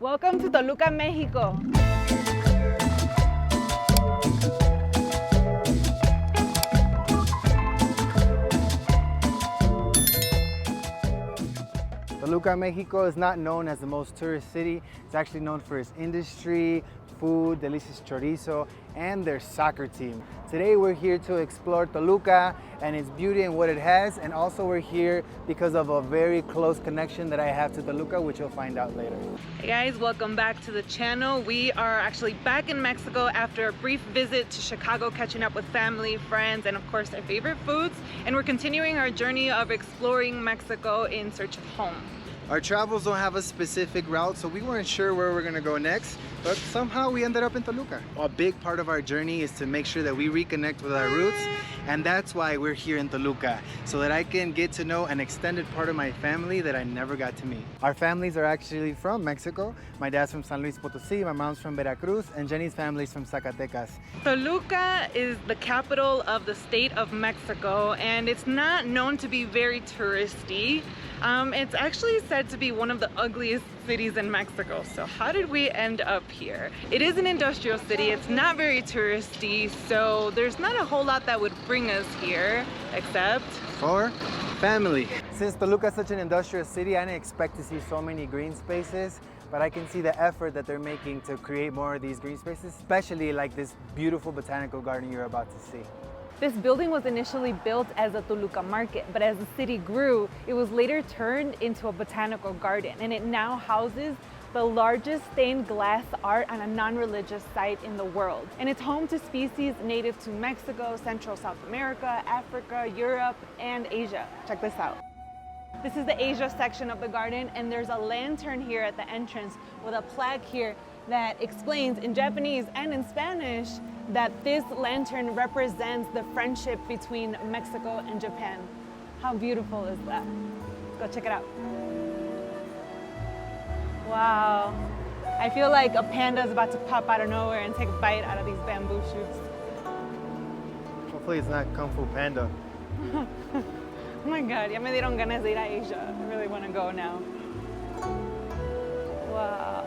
Welcome to Toluca, Mexico. Toluca, Mexico is not known as the most tourist city. It's actually known for its industry, food, delicious chorizo, and their soccer team. Today we're here to explore Toluca and its beauty and what it has, and also we're here because of a very close connection that I have to Toluca, which you'll find out later. Hey guys, welcome back to the channel. We are actually back in Mexico after a brief visit to Chicago, catching up with family, friends, and of course our favorite foods. And we're continuing our journey of exploring Mexico in search of home. Our travels don't have a specific route, so we weren't sure where we're gonna go next, but somehow we ended up in Toluca. A big part of our journey is to make sure that we reconnect with our roots, and that's why we're here in Toluca, so that I can get to know an extended part of my family that I never got to meet. Our families are actually from Mexico. My dad's from San Luis Potosí, my mom's from Veracruz, and Jenny's family's from Zacatecas. Toluca is the capital of the state of Mexico, and it's not known to be very touristy. It's actually said to be one of the ugliest cities in Mexico. So how did we end up here? It is an industrial city. It's not very touristy, so there's not a whole lot that would bring us here, except for family. Since Toluca is such an industrial city, I didn't expect to see so many green spaces, but I can see the effort that they're making to create more of these green spaces, especially like this beautiful botanical garden you're about to see. This building was initially built as a Toluca market, but as the city grew, it was later turned into a botanical garden, and it now houses the largest stained glass art on a non-religious site in the world. And it's home to species native to Mexico, Central South America, Africa, Europe, and Asia. Check this out. This is the Asia section of the garden, and there's a lantern here at the entrance with a plaque here that explains in Japanese and in Spanish that this lantern represents the friendship between Mexico and Japan. How beautiful is that? Go check it out. Wow. I feel like a panda is about to pop out of nowhere and take a bite out of these bamboo shoots. Hopefully it's not Kung Fu Panda. Oh my God, ya me dieron ganas de ir a Asia. I really want to go now. Wow.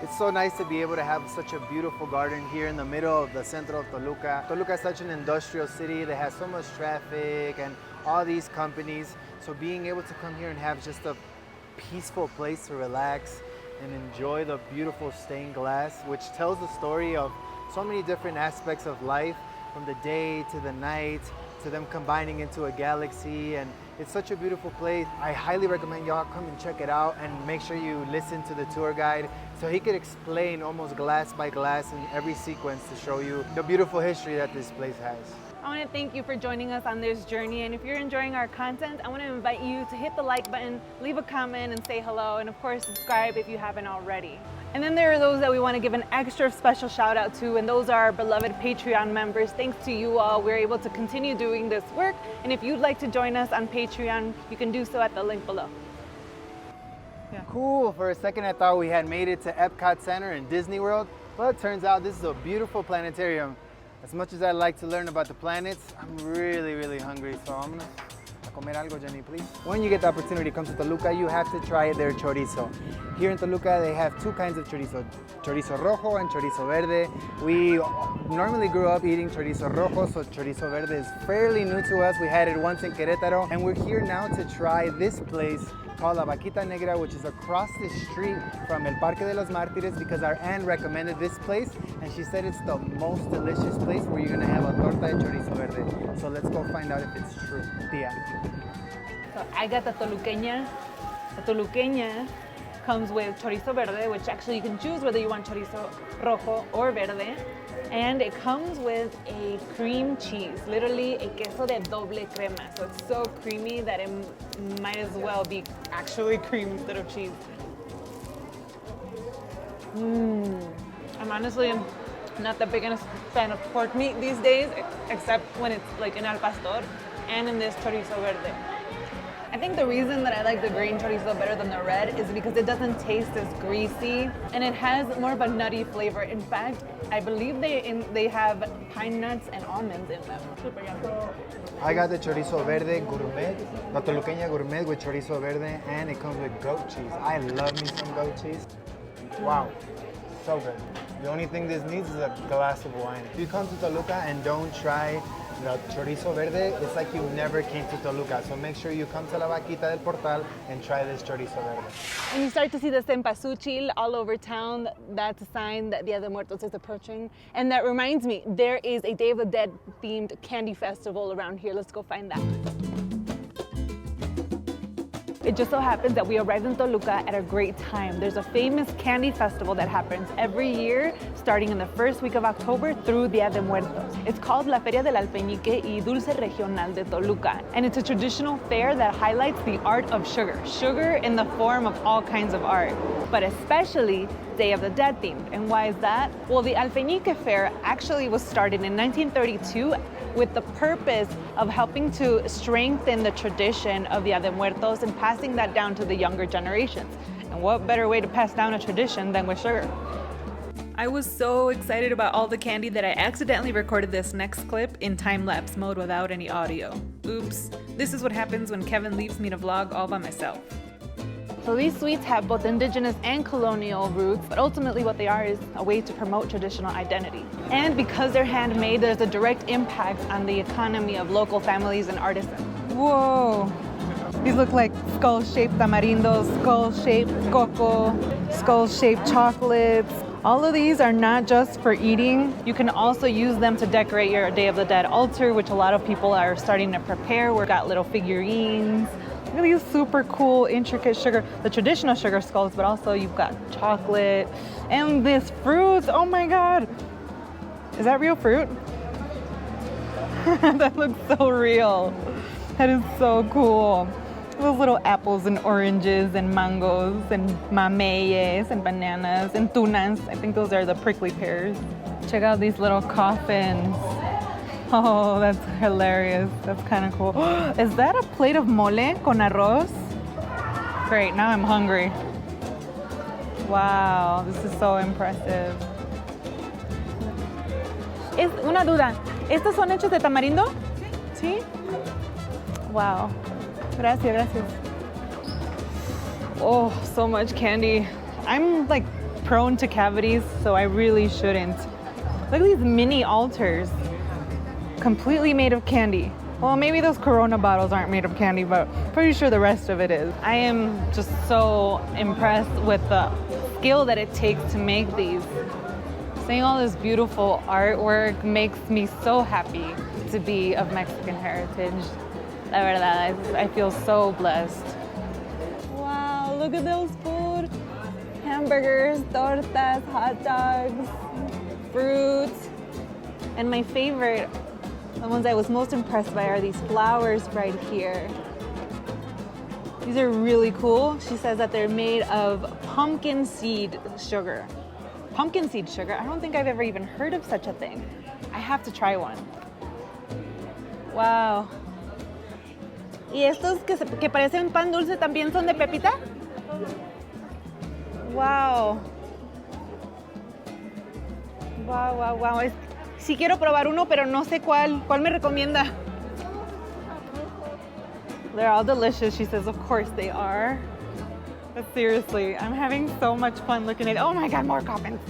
It's so nice to be able to have such a beautiful garden here in the middle of the center of Toluca. Toluca is such an industrial city that has so much traffic and all these companies. So being able to come here and have just a peaceful place to relax and enjoy the beautiful stained glass, which tells the story of so many different aspects of life, from the day to the night, to them combining into a galaxy. And it's such a beautiful place. I highly recommend y'all come and check it out, and make sure you listen to the tour guide so he could explain almost glass by glass in every sequence to show you the beautiful history that this place has. I want to thank you for joining us on this journey, and if you're enjoying our content, I want to invite you to hit the like button, leave a comment and say hello, and of course subscribe if you haven't already. And then there are those that we want to give an extra special shout out to, and those are our beloved Patreon members. Thanks to you all, we're able to continue doing this work, and if you'd like to join us on Patreon, you can do so at the link below. Yeah. Cool, for a second I thought we had made it to Epcot Center in Disney World, but it turns out this is a beautiful planetarium. As much as I like to learn about the planets, I'm really hungry, so I'm gonna comer algo, Jenny, please. When you get the opportunity to come to Toluca, you have to try their chorizo. Here in Toluca, they have two kinds of chorizo, chorizo rojo and chorizo verde. We normally grew up eating chorizo rojo, so chorizo verde is fairly new to us. We had it once in Querétaro, and we're here now to try this place called La Vaquita Negra, which is across the street from El Parque de los Mártires, because our aunt recommended this place, and she said it's the most delicious place where you're gonna have a torta de chorizo verde. So let's go find out if it's true. Tia. So I got the Toluqueña. The Toluqueña comes with chorizo verde, which actually you can choose whether you want chorizo rojo or verde. And it comes with a cream cheese, literally a queso de doble crema. So it's so creamy that it might as well be actually cream instead of cheese. I'm honestly not the biggest fan of pork meat these days, except when it's like in al pastor and in this chorizo verde. I think the reason that I like the green chorizo better than the red is because it doesn't taste as greasy and it has more of a nutty flavor. In fact, I believe they have pine nuts and almonds in them. Super yummy. I got the chorizo verde gourmet, la toluqueña gourmet with chorizo verde, and it comes with goat cheese. I love me some goat cheese. Wow, so good. The only thing this needs is a glass of wine. If you come to Toluca and don't try the chorizo verde, it's like you never came to Toluca. So make sure you come to La Vaquita del Portal and try this chorizo verde. And you start to see the cempasúchil all over town. That's a sign that Dia de Muertos is approaching. And that reminds me, there is a Day of the Dead themed candy festival around here. Let's go find that. It just so happens that we arrived in Toluca at a great time. There's a famous candy festival that happens every year, starting in the first week of October through Dia de Muertos. It's called La Feria del ALFEÑIQUE y Dulce Regional de Toluca. And it's a traditional fair that highlights the art of sugar. Sugar in the form of all kinds of art, but especially Day of the Dead themed. And why is that? Well, the ALFEÑIQUE fair actually was started in 1932 with the purpose of helping to strengthen the tradition of Dia de Muertos and passing that down to the younger generations. And what better way to pass down a tradition than with sugar? I was so excited about all the candy that I accidentally recorded this next clip in time-lapse mode without any audio. Oops. This is what happens when Kevin leaves me to vlog all by myself. So these sweets have both indigenous and colonial roots, but ultimately what they are is a way to promote traditional identity. And because they're handmade, there's a direct impact on the economy of local families and artisans. Whoa! These look like skull-shaped tamarindos, skull-shaped coco, skull-shaped chocolates. All of these are not just for eating. You can also use them to decorate your Day of the Dead altar, which a lot of people are starting to prepare. We've got little figurines. Look at these super cool, intricate sugar, the traditional sugar skulls, but also you've got chocolate and this fruit. Oh my God. Is that real fruit? That looks so real. That is so cool. Those little apples and oranges and mangoes and mameyes and bananas and tunas. I think those are the prickly pears. Check out these little coffins. Oh, that's hilarious. That's kind of cool. Is that a plate of mole con arroz? Great, now I'm hungry. Wow, this is so impressive. Es una duda. ¿Estos son hechos de tamarindo? Sí. Wow. Gracias, gracias. Oh, so much candy. I'm like prone to cavities, so I really shouldn't. Look at these mini altars. Completely made of candy. Well, maybe those Corona bottles aren't made of candy, but pretty sure the rest of it is. I am just so impressed with the skill that it takes to make these. Seeing all this beautiful artwork makes me so happy to be of Mexican heritage. La verdad, I feel so blessed. Wow, look at those food. Hamburgers, tortas, hot dogs, fruits. And my favorite, the ones I was most impressed by, are these flowers right here. These are really cool. She says that they're made of pumpkin seed sugar. Pumpkin seed sugar? I don't think I've ever even heard of such a thing. I have to try one. Wow. ¿Y estos que parecen pan dulce también son de pepita? Wow. Wow, wow, wow. Sí quiero probar uno, pero no sé cuál. ¿Cuál me recomienda? They're all delicious, she says. Of course they are. But seriously, I'm having so much fun looking at it. Oh my God, more coffins.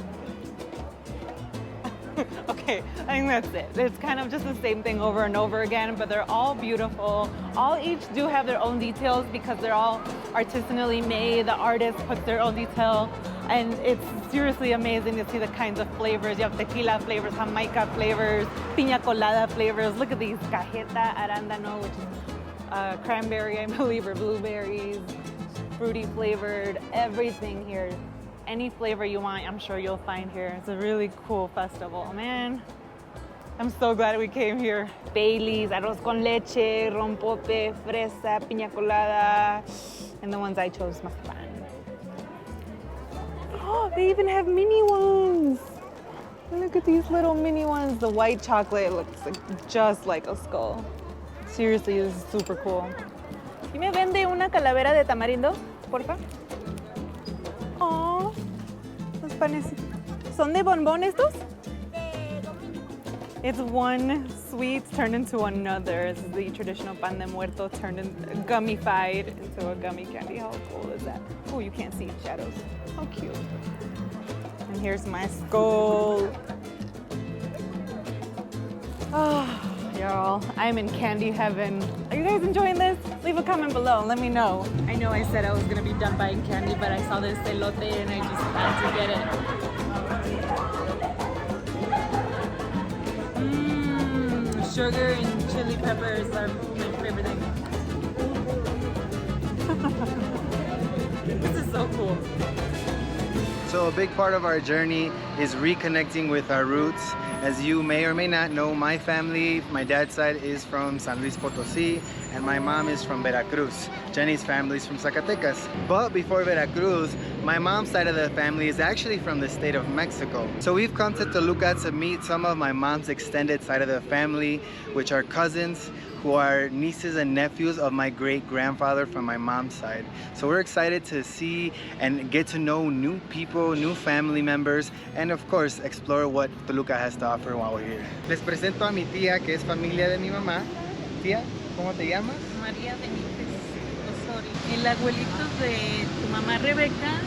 Okay, I think that's it. It's kind of just the same thing over and over again, but they're all beautiful. All each do have their own details because they're all artisanally made. The artist puts their own detail, and it's seriously amazing to see the kinds of flavors. You have tequila flavors, Jamaica flavors, piña colada flavors. Look at these, cajeta, arándano, which is cranberry, I believe, or blueberries, fruity flavored, everything here. Any flavor you want, I'm sure you'll find here. It's a really cool festival, man. I'm so glad we came here. Baileys, arroz con leche, rompope, fresa, piña colada, and the ones I chose, mazapan. Oh, they even have mini ones. Look at these little mini ones. The white chocolate looks just like a skull. Seriously, this is super cool. ¿Y me vende una calavera de tamarindo, porfa? Oh, los panes. ¿Son de bombón estos? It's one sweet turned into another. This is the traditional pan de muerto turned in, gummified into a gummy candy. How cool is that? Oh, you can't see shadows. How cute. And here's my skull. Oh, y'all, I'm in candy heaven. Are you guys enjoying this? Leave a comment below and let me know. I know I said I was gonna be done buying candy, but I saw this elote and I just had to get it. Sugar and chili peppers are my favorite thing. This is so cool. So a big part of our journey is reconnecting with our roots. As you may or may not know, my family, my dad's side is from San Luis Potosí, and my mom is from Veracruz. Jenny's family is from Zacatecas. But before Veracruz, my mom's side of the family is actually from the state of Mexico. So we've come to Toluca to meet some of my mom's extended side of the family, which are cousins who are nieces and nephews of my great-grandfather from my mom's side. So we're excited to see and get to know new people, new family members, and of course, explore what Toluca has to offer while we're here. Les presento a mi tía, que es familia de mi mamá. Tía, ¿cómo te llamas? María Benítez Osorio. El abuelito de tu mamá Rebeca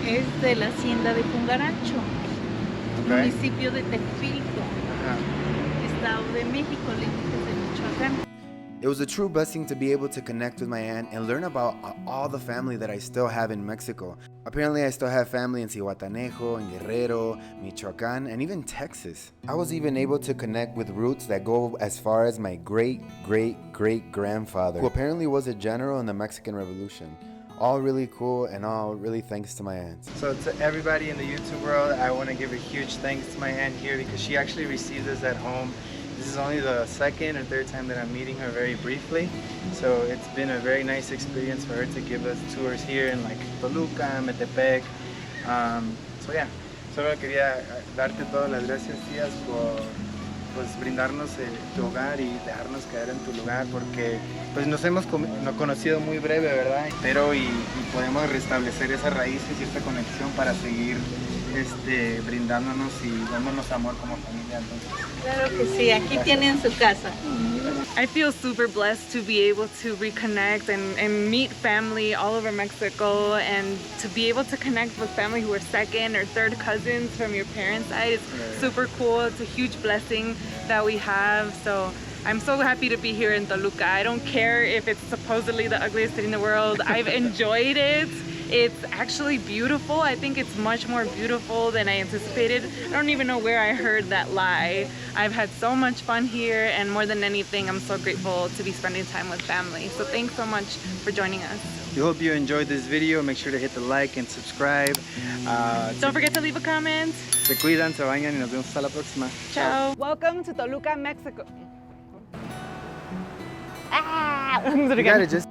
es de la hacienda de Pungarancho, municipio de Tejupilco, Estado de México, límites de Michoacán. It was a true blessing to be able to connect with my aunt and learn about all the family that I still have in Mexico. Apparently, I still have family in Zihuatanejo, in Guerrero, Michoacán, and even Texas. I was even able to connect with roots that go as far as my great-great-great-grandfather, who apparently was a general in the Mexican Revolution. All really cool and all really thanks to my aunt. So to everybody in the YouTube world, I want to give a huge thanks to my aunt here because she actually received us at home. This is only the second or third time that I'm meeting her very briefly. So it's been a very nice experience for her to give us tours here in like Toluca, Metepec. So yeah, solo quería darte todas las gracias, tías, por pues brindarnos tu hogar y dejarnos quedar en tu lugar porque pues nos hemos conocido muy breve, ¿verdad? Pero y podemos restablecer esas raíces y esta conexión para seguir brindándonos y dándonos amor como familia. Entonces. Claro que sí, aquí tienen su casa. I feel super blessed to be able to reconnect and meet family all over Mexico and to be able to connect with family who are second or third cousins from your parents' side. It's super cool. It's a huge blessing that we have. So I'm so happy to be here in Toluca. I don't care if it's supposedly the ugliest city in the world. I've enjoyed it. It's actually beautiful. I think it's much more beautiful than I anticipated. I don't even know where I heard that lie. I've had so much fun here, and more than anything, I'm so grateful to be spending time with family. So thanks so much for joining us. We hope you enjoyed this video. Make sure to hit the like and subscribe. Don't forget to leave a comment. Se cuidan, se bañan y nos vemos hasta la próxima. Ciao. Welcome to Toluca, Mexico. Ah! You gotta just